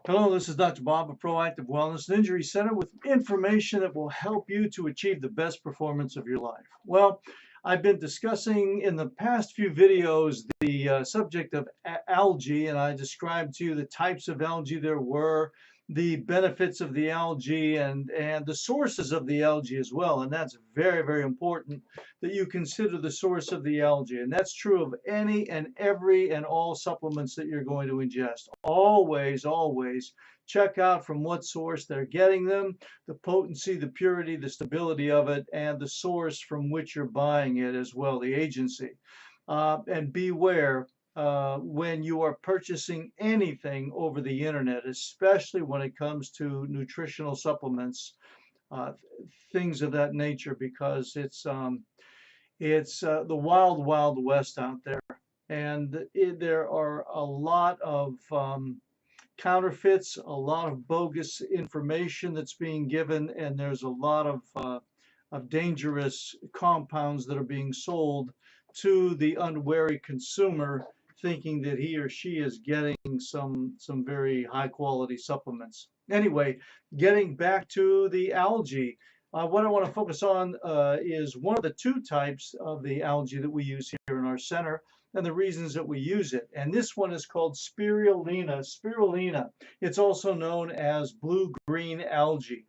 Hello, this is Dr. Bob of Proactive Wellness and Injury Center with information that will help you to achieve the best performance of your life. Well, I've been discussing in the past few videos the subject of algae, and I described to you the types of algae there were, the benefits of the algae, and the sources of the algae as well. And that's very, very important that you consider the source of the algae. And that's true of any and every and all supplements that you're going to ingest. Always, always check out from what source they're getting them, the potency, the purity, the stability of it, and the source from which you're buying it as well, the agency. And beware when you are purchasing anything over the internet, especially when it comes to nutritional supplements, uh, things of that nature, because it's the wild, wild west out there, and there are a lot of counterfeits, a lot of bogus information that's being given, and there's a lot of dangerous compounds that are being sold to the unwary consumer, thinking that he or she is getting some very high quality supplements. Anyway, getting back to the algae, what I want to focus on is one of the two types of the algae that we use here in our center and the reasons that we use it. And this one is called spirulina. Spirulina. It's also known as blue-green algae.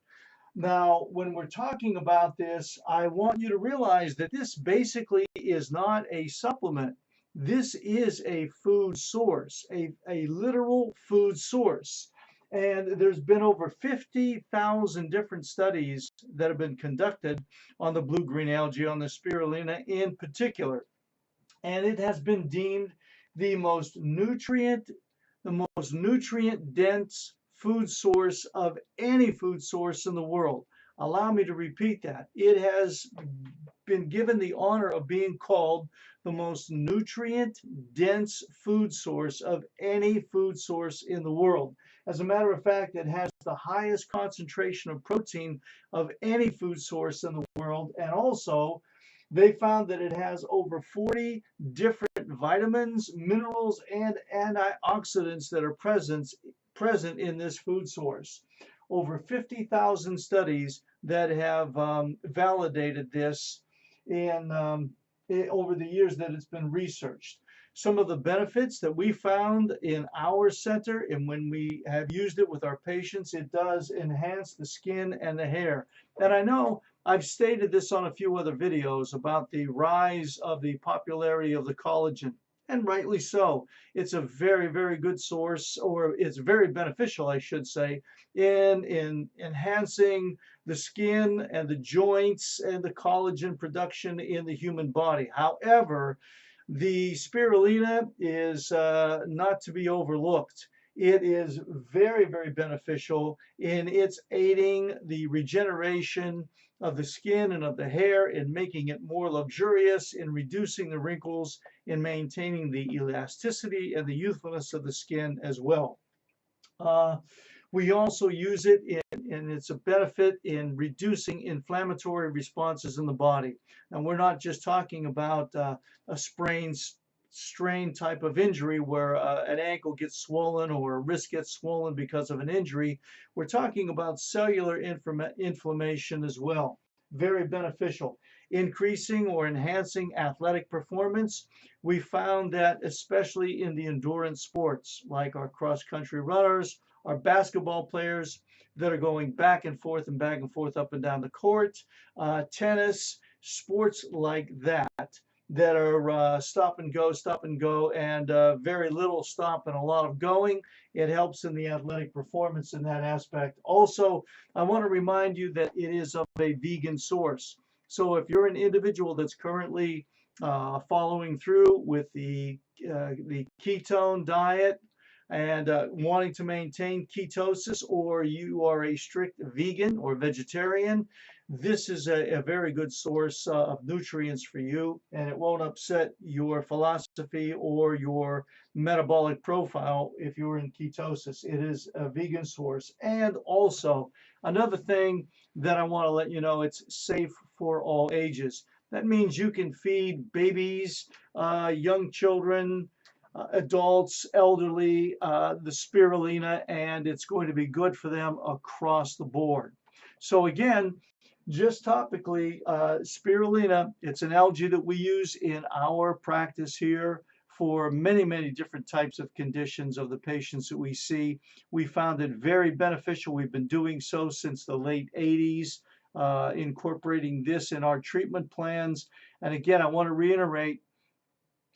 Now, when we're talking about this, I want you to realize that this basically is not a supplement. This is a food source, a literal food source. And there's been over 50,000 different studies that have been conducted on the blue-green algae, on the spirulina in particular. And it has been deemed the most nutrient dense food source of any food source in the world. Allow me to repeat that. It has been given the honor of being called the most nutrient dense food source of any food source in the world. As a matter of fact, it has the highest concentration of protein of any food source in the world, and also they found that it has over 40 different vitamins, minerals, and antioxidants that are present in this food source. Over 50,000 studies that have validated this over the years that it's been researched. Some of the benefits that we found in our center, and when we have used it with our patients, it does enhance the skin and the hair. And I know I've stated this on a few other videos about the rise of the popularity of the collagen, and rightly so. It's a very, very good source, or it's very beneficial, I should say, in enhancing the skin and the joints and the collagen production in the human body. However, the spirulina is not to be overlooked. It is very, very beneficial in its aiding the regeneration of the skin and of the hair, in making it more luxurious, in reducing the wrinkles, in maintaining the elasticity and the youthfulness of the skin as well. We also use it and it's a benefit in reducing inflammatory responses in the body. And we're not just talking about a strain type of injury where an ankle gets swollen or a wrist gets swollen because of an injury. We're talking about cellular inflammation as well. Very beneficial. Increasing or enhancing athletic performance. We found that especially in the endurance sports, like our cross-country runners, our basketball players that are going back and forth up and down the court, tennis, sports like that are stop and go, and very little stop and a lot of going. It helps in the athletic performance in that aspect. Also, I want to remind you that it is of a vegan source. So if you're an individual that's currently following through with the ketone diet, and wanting to maintain ketosis, or you are a strict vegan or vegetarian, this is a very good source of nutrients for you, and it won't upset your philosophy or your metabolic profile if you're in ketosis. It is a vegan source. And also, another thing that I want to let you know, it's safe for all ages. That means you can feed babies, young children, adults, elderly, the spirulina, and it's going to be good for them across the board. So again, just topically, spirulina, it's an algae that we use in our practice here for many, many different types of conditions of the patients that we see. We found it very beneficial. We've been doing so since the late 80s, incorporating this in our treatment plans. And again, I want to reiterate,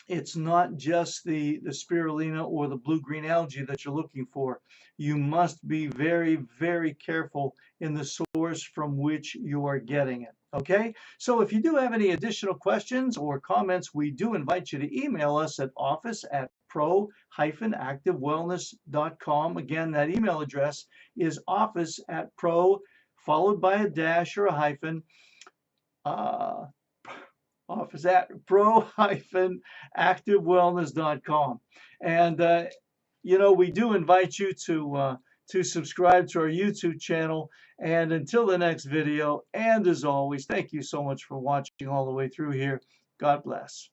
it's not just the spirulina or the blue-green algae that you're looking for. You must be very, very careful in the source from which you are getting it. Okay, so if you do have any additional questions or comments, we do invite you to email us at office@pro-activewellness.com. Again, that email address is office@pro, followed by a dash or a hyphen, office@pro-activewellness.com. And you know, we do invite you to subscribe to our YouTube channel. And until the next video, and as always, thank you so much for watching all the way through here. God bless.